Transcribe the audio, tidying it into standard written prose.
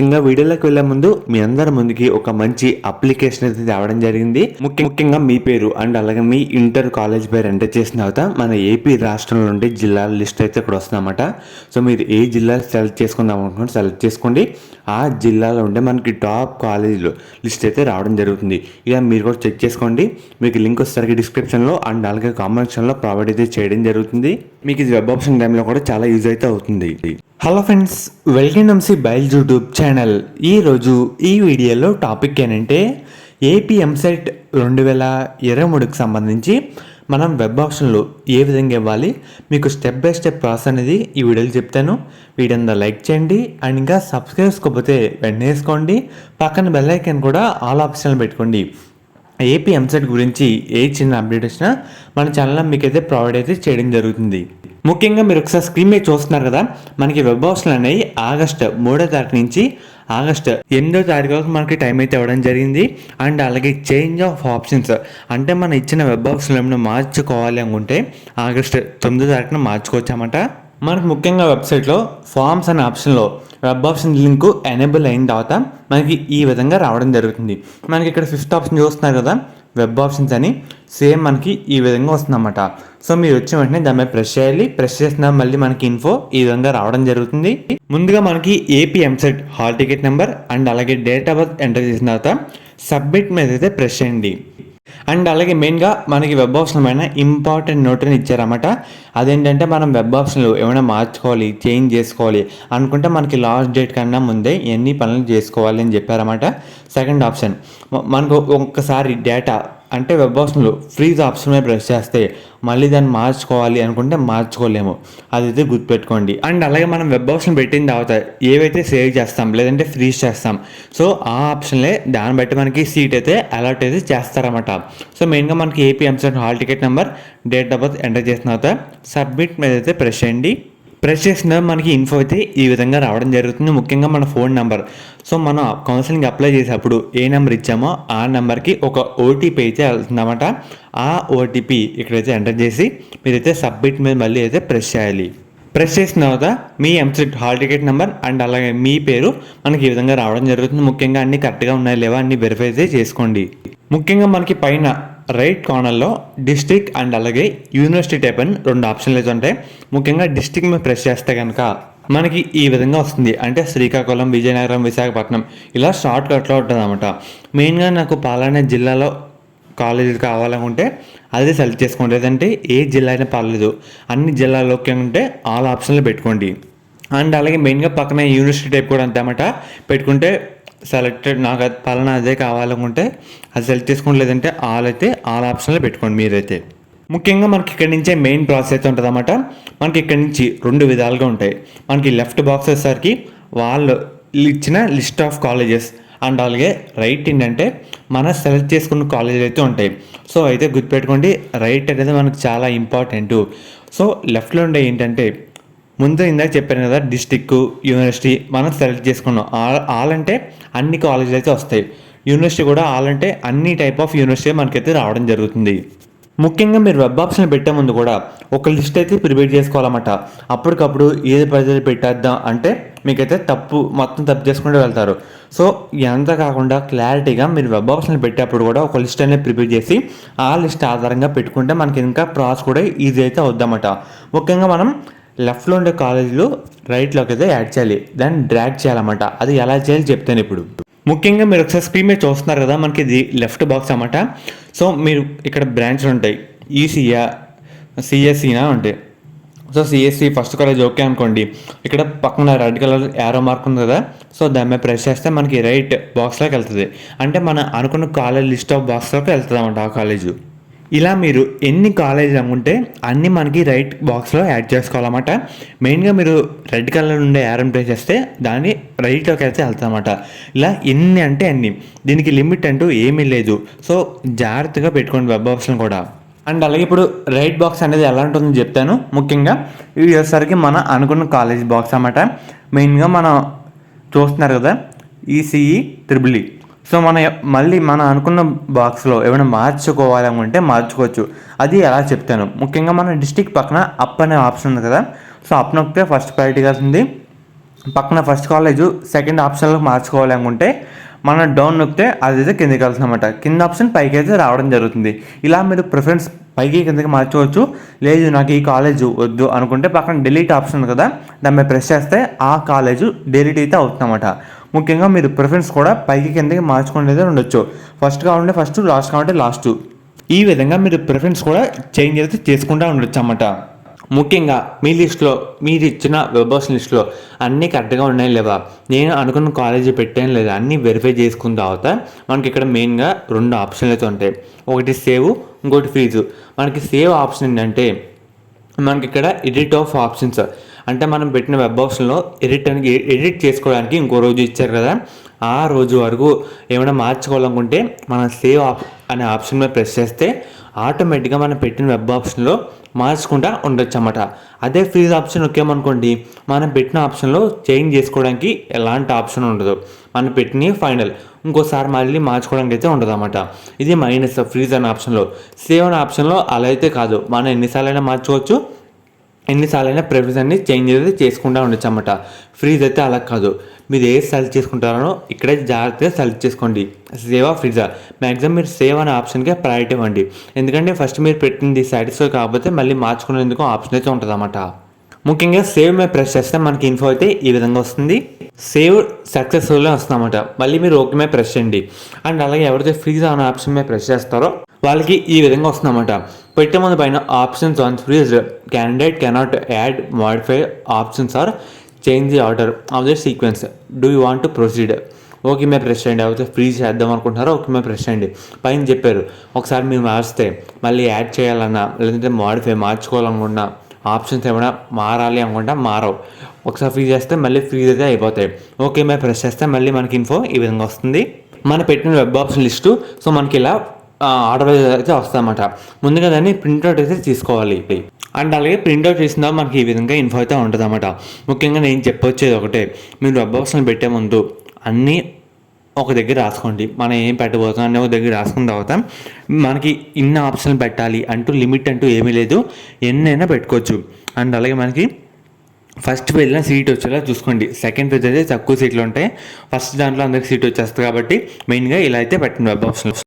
ఇంకా వీడియోలోకి వెళ్లే ముందు మీ అందరి ముందుకి ఒక మంచి అప్లికేషన్ అయితే తేవడం జరిగింది. ముఖ్యంగా మీ పేరు అండ్ అలాగే మీ ఇంటర్ కాలేజ్ పేరు ఎంటర్ చేసిన తర్వాత మన ఏపీ రాష్ట్రంలో నుండి జిల్లాల లిస్ట్ అయితే ఇక్కడ వస్తుందన్నమాట. సో మీరు ఏ జిల్లా సెలెక్ట్ చేసుకుందాం అనుకుంటే సెలెక్ట్ చేసుకోండి. ఆ జిల్లాలో ఉండే మనకి టాప్ కాలేజీలు లిస్ట్ అయితే రావడం జరుగుతుంది. ఇక మీరు కూడా చెక్ చేసుకోండి. మీకు లింక్ వచ్చేసరికి డిస్క్రిప్షన్లో అండ్ అలాగే కామెంట్ సెక్షన్లో ప్రొవైడ్ అయితే చేయడం జరుగుతుంది. మీకు ఇది వెబ్ ఆప్షన్ టైంలో కూడా చాలా యూజ్ అయితే అవుతుంది. హలో ఫ్రెండ్స్, వెల్కమ్ టు బైల్జ్ యూట్యూబ్ ఛానల్. ఈరోజు ఈ వీడియోలో టాపిక్ ఏంటంటే ఏపీ ఎంసెట్ 2023కి సంబంధించి మనం వెబ్ ఆప్షన్లు ఏ విధంగా ఇవ్వాలి, మీకు స్టెప్ బై స్టెప్ ప్రాసెస్ అనేది ఈ వీడియోలో చెప్తాను. వీడియోని లైక్ చేయండి అండ్ ఇంకా సబ్స్క్రైబ్ చేసుకోకపోతే వెంటనే వేసుకోండి. పక్కన బెల్ ఐకాన్ కూడా ఆల్ ఆప్షన్లు పెట్టుకోండి. ఏపీ ఎంసెట్ గురించి ఏ చిన్న అప్డేట్ వచ్చినా మన ఛానల్లో మీకైతే ప్రొవైడ్ అయితే చేయడం జరుగుతుంది. ముఖ్యంగా మీరు ఒకసారి స్క్రీన్ మీద చూస్తున్నారు కదా, మనకి వెబ్ ఆప్షన్లు అనేవి ఆగస్టు 3వ తారీఖు నుంచి ఆగస్టు 8వ తారీఖు వరకు మనకి టైం అయితే ఇవ్వడం జరిగింది. అండ్ అలాగే చేంజ్ ఆఫ్ ఆప్షన్స్ అంటే మనం ఇచ్చిన వెబ్ ఆప్షన్లు ఏమైనా మార్చుకోవాలి అనుకుంటే ఆగస్టు 9వ తారీఖున మార్చుకోవచ్చు అన్నమాట. మనకు ముఖ్యంగా వెబ్సైట్లో ఫార్మ్స్ అనే ఆప్షన్లో వెబ్ ఆప్షన్ లింక్ ఎనేబుల్ అయిన తర్వాత మనకి ఈ విధంగా రావడం జరుగుతుంది. మనకి ఇక్కడ 5th ఆప్షన్ చూస్తున్నారు కదా, వెబ్ ఆప్షన్స్ అని సేమ్ మనకి ఈ విధంగా వస్తుందన్నమాట. సో మీరు వచ్చిన వెంటనే దాని మీద ప్రెస్ చేయాలి. ప్రెస్ చేసిన మళ్ళీ మనకి ఇన్ఫో ఈ విధంగా రావడం జరుగుతుంది. ముందుగా మనకి AP EAMCET hall ticket number and అలాగే డేట్ ఆఫ్ బర్త్ ఎంటర్ చేసిన తర్వాత సబ్మిట్ మీద అయితే ప్రెస్ చేయండి. అండ్ అలాగే మెయిన్గా మనకి వెబ్ ఆప్షన్ పైన ఇంపార్టెంట్ నోట్ అని ఇచ్చారన్నమాట. అదేంటంటే మనం వెబ్ ఆప్షన్లు ఏమైనా మార్చుకోవాలి, చేంజ్ చేసుకోవాలి అనుకుంటే మనకి లాస్ట్ డేట్ కన్నా ముందే ఎన్ని పనులు చేసుకోవాలి అని చెప్పారన్నమాట. సెకండ్ ఆప్షన్ మనకు ఒక్కసారి డేటా అంటే వెబ్ ఆప్షన్లు ఫ్రీజ్ ఆప్షన్ మీద ప్రెస్ చేస్తే మళ్ళీ దాన్ని మార్చుకోవాలి అనుకుంటే మార్చుకోలేము, అదైతే గుర్తుపెట్టుకోండి. అండ్ అలాగే మనం వెబ్ ఆప్షన్ పెట్టిన తర్వాత ఏవైతే సేవ్ చేస్తాం లేదంటే ఫ్రీజ్ చేస్తాం, సో ఆ ఆప్షన్లే దాన్ని బట్టి మనకి సీట్ అయితే అలర్ట్ అయితే చేస్తారన్నమాట. సో మెయిన్గా మనకి AP EAMCET hall ticket number, date of birth enter చేసిన తర్వాత సబ్మిట్ మీద అయితే ప్రెస్ చేయండి. ప్రెస్ చేసిన మనకి ఇన్ఫో అయితే ఈ విధంగా రావడం జరుగుతుంది. ముఖ్యంగా మన ఫోన్ నెంబర్, సో మనం కౌన్సిలింగ్ అప్లై చేసేటప్పుడు ఏ నెంబర్ ఇచ్చామో ఆ నెంబర్కి ఒక ఓటీపీ అయితే వెళ్తుందన్నమాట. ఆ ఓటీపీ ఇక్కడైతే ఎంటర్ చేసి మీరైతే సబ్మిట్ మీద మళ్ళీ అయితే ప్రెస్ చేయాలి. ప్రెస్ చేసిన తర్వాత మీ EAMCET hall ticket number and అలాగే మీ పేరు మనకి ఈ విధంగా రావడం జరుగుతుంది. ముఖ్యంగా అన్ని కరెక్ట్గా ఉన్నాయా లేవా అన్ని వెరిఫై అయితే చేసుకోండి. ముఖ్యంగా మనకి పైన రైట్ కార్నర్లో డిస్ట్రిక్ట్ అండ్ అలాగే యూనివర్సిటీ టైప్ అని 2 ఆప్షన్లు అయితే ఉంటాయి. ముఖ్యంగా డిస్ట్రిక్ట్ మీద ప్రెస్ చేస్తే కనుక మనకి ఈ విధంగా వస్తుంది. అంటే శ్రీకాకుళం, విజయనగరం, విశాఖపట్నం ఇలా షార్ట్ కట్లో ఉంటుంది అన్నమాట. మెయిన్గా నాకు పాలనా జిల్లాలో కాలేజీలు కావాలనుకుంటే అదే సెలెక్ట్ చేసుకోండి. లేదంటే ఏ జిల్లా అయినా పర్లేదు, అన్ని జిల్లాలోకి ఉంటే ఆల్ ఆప్షన్లు పెట్టుకోండి. అండ్ అలాగే మెయిన్గా పక్కన యూనివర్సిటీ టైప్ కూడా అంతమాట పెట్టుకుంటే సెలెక్టెడ్ నాకు పలానా అదే కావాలనుకుంటే అది సెలెక్ట్ చేసుకోండి. లేదంటే ఆల్ ఆప్షన్లో పెట్టుకోండి మీరైతే. ముఖ్యంగా మనకి ఇక్కడి నుంచే మెయిన్ ప్రాసెస్ అయితే ఉంటుంది అన్నమాట. మనకి ఇక్కడి నుంచి 2 విధాలుగా ఉంటాయి. మనకి లెఫ్ట్ బాక్స్ వచ్చేసరికి వాళ్ళు ఇచ్చిన లిస్ట్ ఆఫ్ కాలేజెస్ అండ్ అలాగే రైట్ ఏంటంటే మన సెలెక్ట్ చేసుకున్న కాలేజీలు అయితే ఉంటాయి. సో అయితే గుర్తుపెట్టుకోండి, రైట్ అనేది మనకు చాలా ఇంపార్టెంట్. సో లెఫ్ట్లో ఉండే ఏంటంటే ముందు ఇందాక చెప్పాను కదా, డిస్టిక్, యూనివర్సిటీ మనం సెలెక్ట్ చేసుకున్నాం. ఆల్ అంటే అన్ని కాలేజీలు అయితే వస్తాయి. యూనివర్సిటీ కూడా ఆల్ అంటే అన్ని టైప్ ఆఫ్ యూనివర్సిటీ మనకైతే రావడం జరుగుతుంది. ముఖ్యంగా మీరు వెబ్ ఆప్షన్ పెట్టే ముందు కూడా ఒక లిస్ట్ అయితే ప్రిపేర్ చేసుకోవాలన్నమాట. అప్పటికప్పుడు ఏది పద్ధతి పెట్టేద్దాం అంటే మీకైతే మొత్తం తప్పు చేసుకుంటూ వెళ్తారు. సో ఎంత కాకుండా క్లారిటీగా మీరు వెబ్ ఆప్షన్లు పెట్టేప్పుడు కూడా ఒక లిస్ట్ అనేది ప్రిపేర్ చేసి ఆ లిస్ట్ ఆధారంగా పెట్టుకుంటే మనకి ఇంకా ప్రాసెస్ కూడా ఈజీ అయితే అవుద్దన్నమాట. ముఖ్యంగా మనం లెఫ్ట్లో ఉండే కాలేజీలు రైట్లోకి అయితే యాడ్ చేయాలి, దాన్ని డ్రాగ్ చేయాలన్నమాట. అది ఎలా చేయాలి చెప్తాను ఇప్పుడు. ముఖ్యంగా మీరు ఒకసారి స్క్రీన్ మీద చూస్తున్నారు కదా, మనకి ఇది లెఫ్ట్ బాక్స్ అన్నమాట. సో మీరు ఇక్కడ బ్రాంచ్లు ఉంటాయి, ఈసీయా, సిఎస్సినా ఉంటాయి. So CSC first college okay అనుకోండి. ఇక్కడ పక్కన రెడ్ కలర్ యారో మార్క్ ఉంది కదా, సో దాని మీద ప్రెస్ చేస్తే మనకి రైట్ బాక్స్లోకి వెళ్తుంది. అంటే మనం అనుకున్న కాలేజ్ లిస్ట్ ఆఫ్ బాక్స్లోకి వెళ్తుంది అన్నమాట ఆ కాలేజు. ఇలా మీరు ఎన్ని కాలేజీలు అనుకుంటే అన్నీ మనకి రైట్ బాక్స్లో యాడ్ చేసుకోవాలన్నమాట. మెయిన్గా మీరు రెడ్ కలర్ ఉండే యారన్ ప్రెస్ చేస్తే దాన్ని రైట్లోకి అయితే వెళ్తామన్నమాట. ఇలా ఎన్ని అంటే అన్ని, దీనికి లిమిట్ అంటూ ఏమీ లేదు. సో జాగ్రత్తగా పెట్టుకోండి వెబ్ ఆప్షన్ కూడా. అండ్ అలాగే ఇప్పుడు రైట్ బాక్స్ అనేది ఎలా ఉంటుందో చెప్తాను. ముఖ్యంగా ఇది వచ్చేసరికి మన అనుకున్న కాలేజ్ బాక్స్ అన్నమాట. మెయిన్గా మనం చూస్తున్నారు కదా, ఈసీఈ, ట్రిపుల్ ఈ. సో మళ్ళీ మనం అనుకున్న బాక్స్లో ఏమైనా మార్చుకోవాలనుకుంటే మార్చుకోవచ్చు. అది ఎలా చెప్తాను. ముఖ్యంగా మన డిస్ట్రిక్ట్ పక్కన అప్ అనే ఆప్షన్ ఉంది కదా, సో అప్ నొక్కితే ఫస్ట్ ప్రయారిటీ వస్తుంది. పక్కన ఫస్ట్ కాలేజ్ సెకండ్ ఆప్షన్లోకి మార్చుకోవాలి అనుకుంటే మనం డౌన్ నొక్కితే అదైతే కిందకి వెళ్తుంది అనమాట. కింద ఆప్షన్ పైకి అయితే రావడం జరుగుతుంది. ఇలా మీరు ప్రిఫరెన్స్ పైకి కిందకి మార్చుకోవచ్చు. లేదు నాకు ఈ కాలేజ్ వద్దు అనుకుంటే పక్కన డిలీట్ ఆప్షన్ ఉంది కదా, దాని మీద ప్రెస్ చేస్తే ఆ కాలేజ్ డిలీట్ అయితే అవుతుందన్నమాట. ముఖ్యంగా మీరు ప్రిఫరెన్స్ కూడా పైకి కిందకి మార్చుకునేది ఉండొచ్చు. ఫస్ట్ కావాలంటే ఫస్ట్, లాస్ట్ కావాలంటే లాస్ట్. ఈ విధంగా మీరు ప్రిఫరెన్స్ కూడా చేంజ్ అయితే చేసుకుంటూ ఉండొచ్చు అన్నమాట. ముఖ్యంగా మీ లిస్ట్లో మీరు ఇచ్చిన వెబ్బాస్ లిస్ట్లో అన్నీ కరెక్ట్గా ఉన్నాయి లేవా, నేను అనుకున్న కాలేజీ పెట్టాను లేదా అన్నీ వెరిఫై చేసుకున్న తర్వాత మనకి ఇక్కడ మెయిన్గా 2 ఆప్షన్లు అయితే ఉంటాయి. ఒకటి సేవ్, ఇంకోటి ఫీజు. మనకి సేవ్ ఆప్షన్ ఏంటంటే మనకి ఇక్కడ ఎడిట్ ఆఫ్ ఆప్షన్స్, అంటే మనం పెట్టిన వెబ్ ఆప్షన్లో ఎడిట్ చేసుకోవడానికి ఇంకో రోజు ఇచ్చారు కదా, ఆ రోజు వరకు ఏమైనా మార్చుకోవాలనుకుంటే మనం సేవ్ అనే ఆప్షన్ మీద ప్రెస్ చేస్తే ఆటోమేటిక్గా మనం పెట్టిన వెబ్ ఆప్షన్లో మార్చుకుంటా ఉండొచ్చు అన్నమాట. అదే ఫీజ్ ఆప్షన్ ఒకేమనుకోండి, మనం పెట్టిన ఆప్షన్లో చేంజ్ చేసుకోవడానికి ఎలాంటి ఆప్షన్ ఉండదు. మనం పెట్టిన ఫైనల్, ఇంకోసారి మళ్ళీ మార్చుకోవడానికి అయితే ఉండదు అన్నమాట. ఇది మైనస్ ఫ్రీజ్ అనే ఆప్షన్లో. సేవ్ అనే ఆప్షన్లో అలా అయితే కాదు, మనం ఎన్నిసార్లైనా మార్చుకోవచ్చు, ఎన్నిసార్లైనా ప్రిఫరెన్స్ అన్ని చేంజ్ అయితే చేసుకుంటూ ఉండొచ్చు అన్నమాట. ఫ్రీజ్ అయితే అలా కాదు, మీరు ఏది సెలెక్ట్ చేసుకుంటారో ఇక్కడే జాగ్రత్తగా సెలెక్ట్ చేసుకోండి. సేవా ఫ్రీజా, మ్యాక్సిమం మీరు సేవ్ అనే ఆప్షన్కే ప్రయారిటీ ఇవ్వండి. ఎందుకంటే ఫస్ట్ మీరు పెట్టింది సాటిస్ఫై కాకపోతే మళ్ళీ మార్చుకునేందుకు ఆప్షన్ అయితే ఉంటుంది అన్నమాట. ముఖ్యంగా సేవ్ మీద ప్రెస్ చేస్తే మనకి ఇన్ఫో అయితే ఈ విధంగా వస్తుంది. సేవ్ సక్సెస్ఫుల్గా వస్తుందన్నమాట. మళ్ళీ మీరు ఓకే మీద ప్రెస్ చేయండి. అండ్ అలాగే ఎవరైతే ఫ్రీజ్ అనే ఆప్షన్ మీద ప్రెస్ చేస్తారో వాళ్ళకి ఈ విధంగా వస్తుందన్నమాట. పెట్టే ముందు పైన options on freeze, candidate cannot add modify options or change the order of the sequence, do you want to proceed. Okay మీద ప్రెస్ చేయండి. అయితే ఫ్రీజ్ చేద్దాం అనుకుంటున్నారో ఓకే మీద ప్రెస్ చేయండి. పైన చెప్పారు ఒకసారి మీరు మార్చితే మళ్ళీ యాడ్ చేయాలన్నా లేదంటే మోడిఫై మార్చుకోవాలనుకున్నా ఆప్షన్స్ ఏమైనా మారాలి అనుకుంటా మారవు. ఒకసారి ఫ్రీజ్ చేస్తే మళ్ళీ ఫ్రీజ్ అయితే అయిపోతాయి. ఓకే మీద ప్రెస్ చేస్తే మళ్ళీ మనకి ఇన్ఫో ఈ విధంగా వస్తుంది. మనం పెట్టిన వెబ్ ఆప్షన్ లిస్టు సో మనకి ఇలా ఆర్డర్ అయితే వస్తుందన్నమాట. ముందుగా దాన్ని ప్రింట్అవుట్ అయితే తీసుకోవాలి. అండ్ అలాగే ప్రింట్అవుట్ చేసిన మనకి ఈ విధంగా ఇన్ఫో అయితే ఉంటుంది అన్నమాట. ముఖ్యంగా నేను చెప్పొచ్చేది ఒకటే, మీరు వెబ్ ఆప్షన్ పెట్టే ముందు అన్నీ ఒక దగ్గర రాసుకోండి. మనం ఏం పెట్టబోతాం అనే ఒక దగ్గర రాసుకున్న తర్వాత మనకి ఇన్ని ఆప్షన్లు పెట్టాలి అంటూ లిమిట్ అంటూ ఏమీ లేదు, ఎన్నైనా పెట్టుకోవచ్చు. అండ్ అలాగే మనకి ఫస్ట్ పేజ్లో సీట్ వచ్చేలా చూసుకోండి. సెకండ్ పేజ్ అయితే తక్కువ సీట్లు ఉంటాయి, ఫస్ట్ దాంట్లో అందరికి సీట్ వచ్చేస్తుంది. కాబట్టి మెయిన్గా ఇలా అయితే పెట్టండి వెబ్ ఆప్షన్లో.